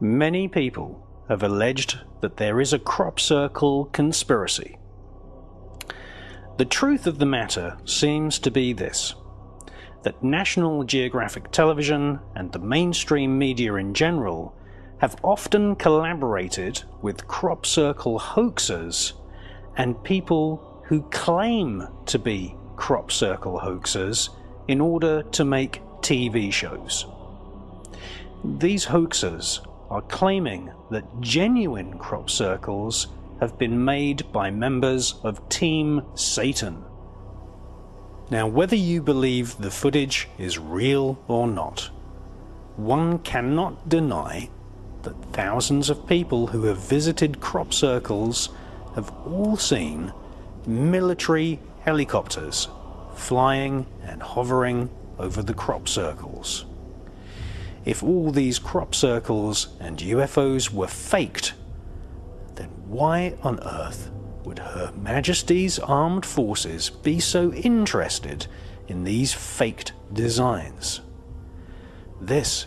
Many people have alleged that there is a crop circle conspiracy. The truth of the matter seems to be this: that National Geographic Television and the mainstream media in general have often collaborated with crop circle hoaxers and people who claim to be crop circle hoaxers in order to make TV shows. These hoaxers are claiming that genuine crop circles have been made by members of Team Satan. Now, whether you believe the footage is real or not, one cannot deny that thousands of people who have visited crop circles have all seen military helicopters flying and hovering over the crop circles. If all these crop circles and UFOs were faked, then why on earth would Her Majesty's Armed Forces be so interested in these faked designs? This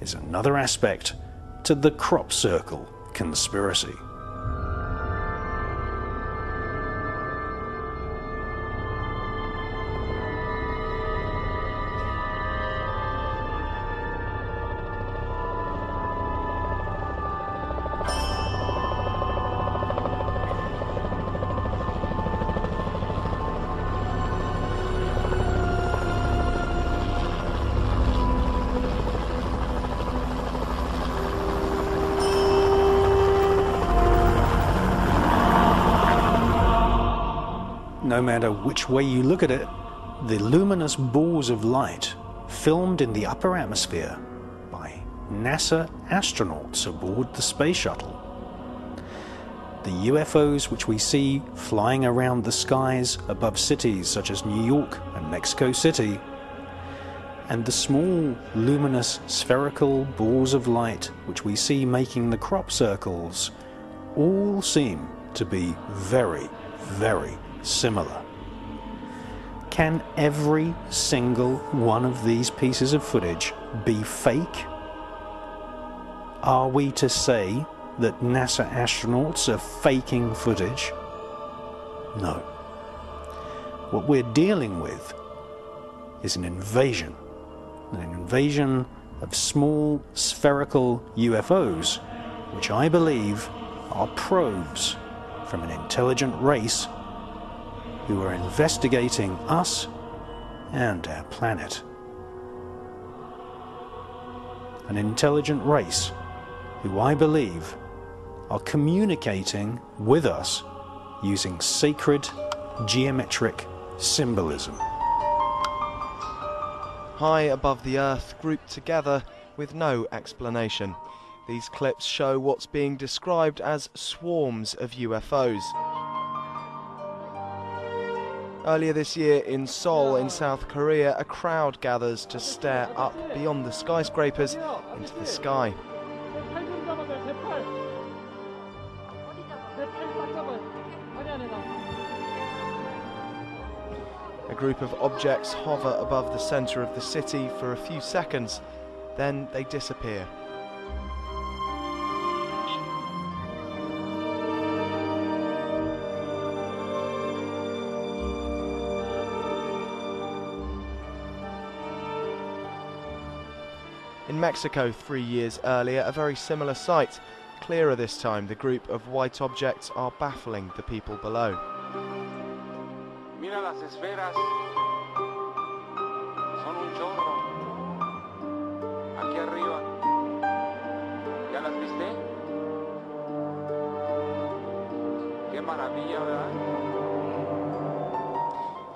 is another aspect to the crop circle conspiracy. No matter which way you look at it, the luminous balls of light filmed in the upper atmosphere by NASA astronauts aboard the space shuttle. The UFOs which we see flying around the skies above cities such as New York and Mexico City, and the small luminous spherical balls of light which we see making the crop circles, all seem to be very, very similar. Can every single one of these pieces of footage be fake? Are we to say that NASA astronauts are faking footage? No. What we're dealing with is an invasion of small spherical UFOs, which I believe are probes from an intelligent race who are investigating us and our planet. An intelligent race who I believe are communicating with us using sacred geometric symbolism. High above the Earth, grouped together with no explanation. These clips show what's being described as swarms of UFOs. Earlier this year in Seoul in South Korea, a crowd gathers to stare up beyond the skyscrapers into the sky. A group of objects hover above the centre of the city for a few seconds, then they disappear. In Mexico 3 years earlier, a very similar sight. Clearer this time, the group of white objects are baffling the people below. Mira las esferas. Son un chorro. Aquí arriba. ¿Ya las viste? Qué maravilla, ¿verdad?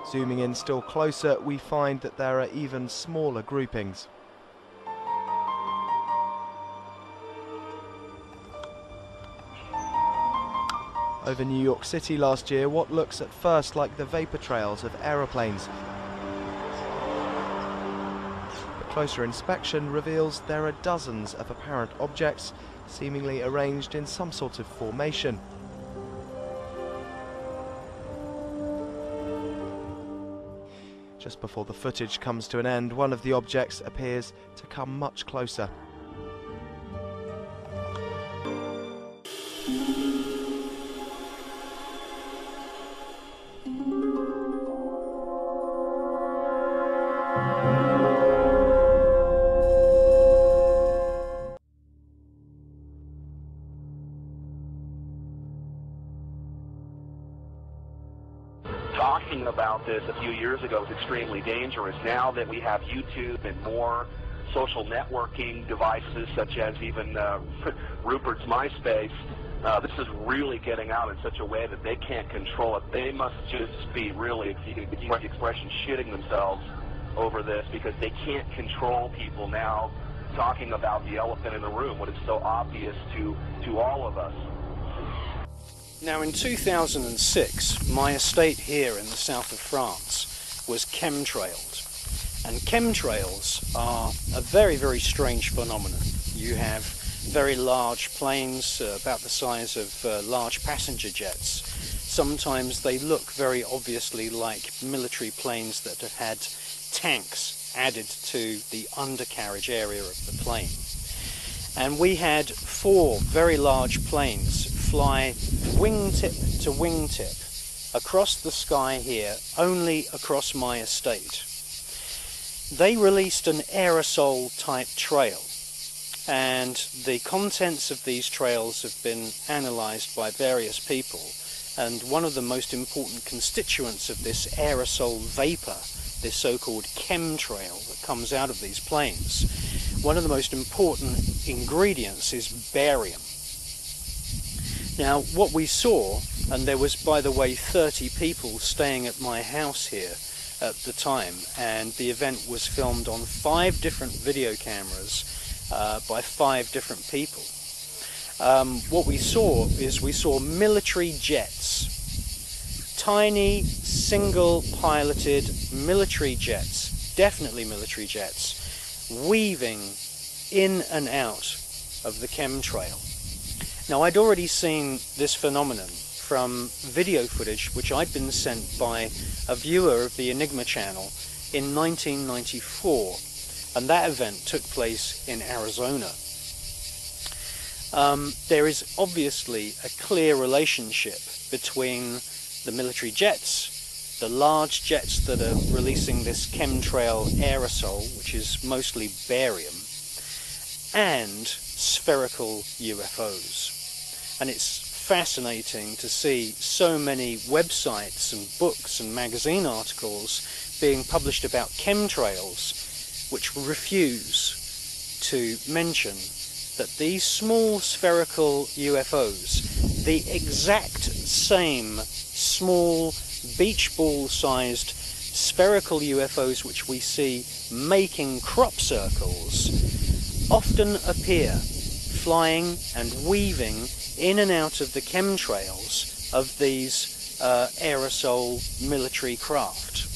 Zooming in still closer, we find that there are even smaller groupings. Over New York City last year, what looks at first like the vapor trails of aeroplanes. But closer inspection reveals there are dozens of apparent objects, seemingly arranged in some sort of formation. Just before the footage comes to an end, one of the objects appears to come much closer. talking about this a few years ago was extremely dangerous. Now that we have YouTube and more social networking devices, such as even Rupert's MySpace, this is really getting out in such a way that they can't control it. They must just be really, if you could use the expression, shitting themselves over this, because they can't control people now talking about the elephant in the room, what is so obvious to all of us. Now, in 2006, my estate here in the south of France was chemtrailed. And chemtrails are a very, very strange phenomenon. You have very large planes, about the size of large passenger jets. Sometimes they look very obviously like military planes that have had tanks added to the undercarriage area of the plane. And we had 4 very large planes fly wingtip to wingtip across the sky here, only across my estate. They released an aerosol type trail, and the contents of these trails have been analysed by various people, and one of the most important constituents of this aerosol vapour, this so-called chemtrail that comes out of these planes, one of the most important ingredients is barium. Now, what we saw, and there was, by the way, 30 people staying at my house here at the time, and the event was filmed on 5 different video cameras by 5 different people. What we saw is military jets, tiny single-piloted military jets, definitely military jets, weaving in and out of the chemtrail. Now, I'd already seen this phenomenon from video footage which I'd been sent by a viewer of the Enigma channel in 1994, and that event took place in Arizona. There is obviously a clear relationship between the military jets, the large jets that are releasing this chemtrail aerosol, which is mostly barium, and spherical UFOs. And it's fascinating to see so many websites and books and magazine articles being published about chemtrails which refuse to mention that these small spherical UFOs, the exact same small beach ball sized spherical UFOs which we see making crop circles, often appear flying and weaving in and out of the chemtrails of these aerosol military craft.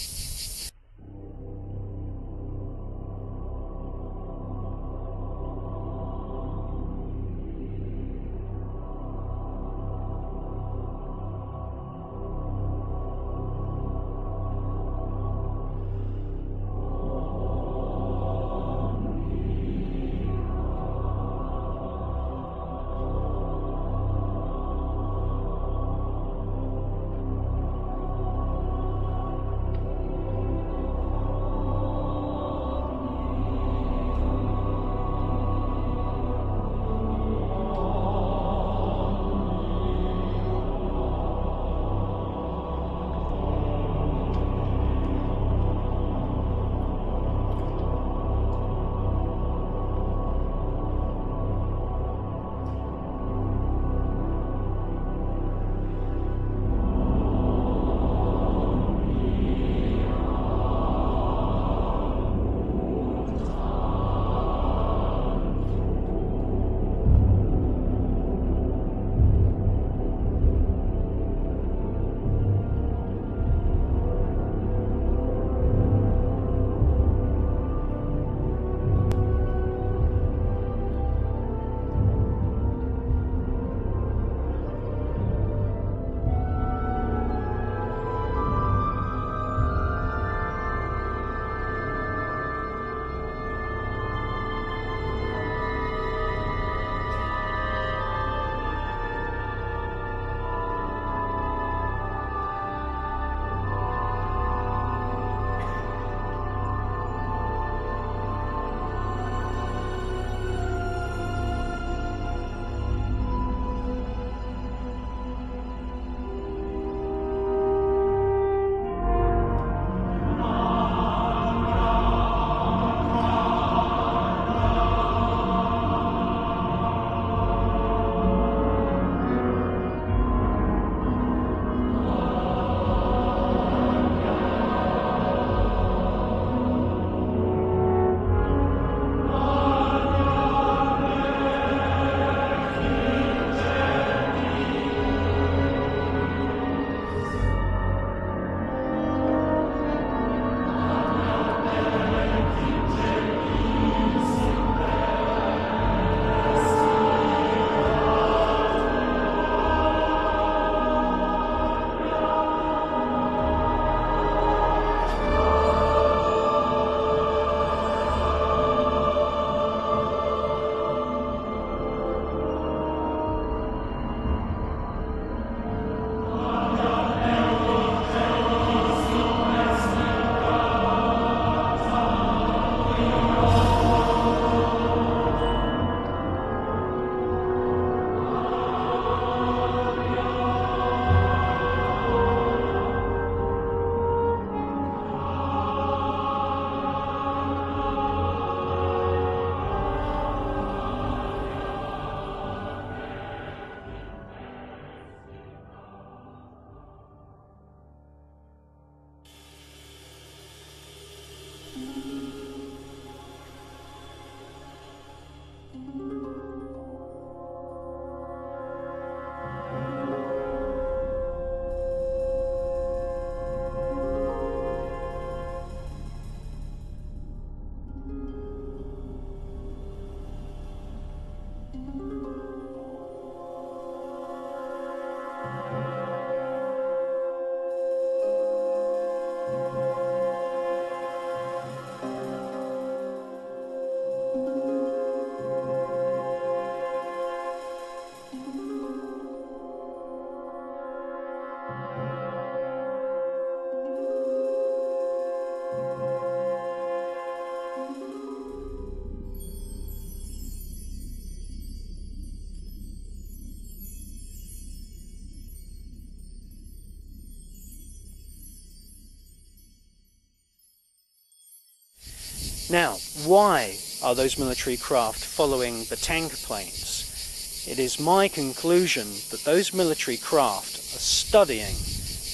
Now, why are those military craft following the tanker planes? It is my conclusion that those military craft are studying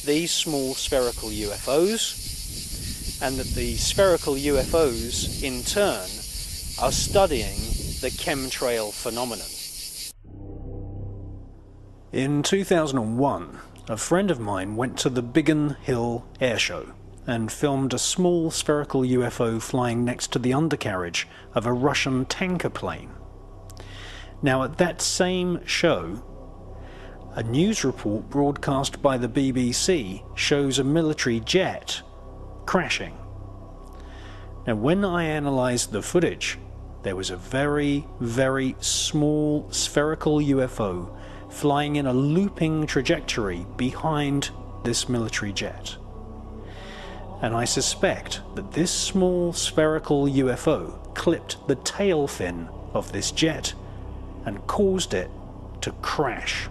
these small spherical UFOs, and that the spherical UFOs in turn are studying the chemtrail phenomenon. In 2001, a friend of mine went to the Biggin Hill Air Show and filmed a small spherical UFO flying next to the undercarriage of a Russian tanker plane. Now, at that same show, a news report broadcast by the BBC shows a military jet crashing. Now, when I analysed the footage, there was a very, very small spherical UFO flying in a looping trajectory behind this military jet. And I suspect that this small spherical UFO clipped the tail fin of this jet and caused it to crash.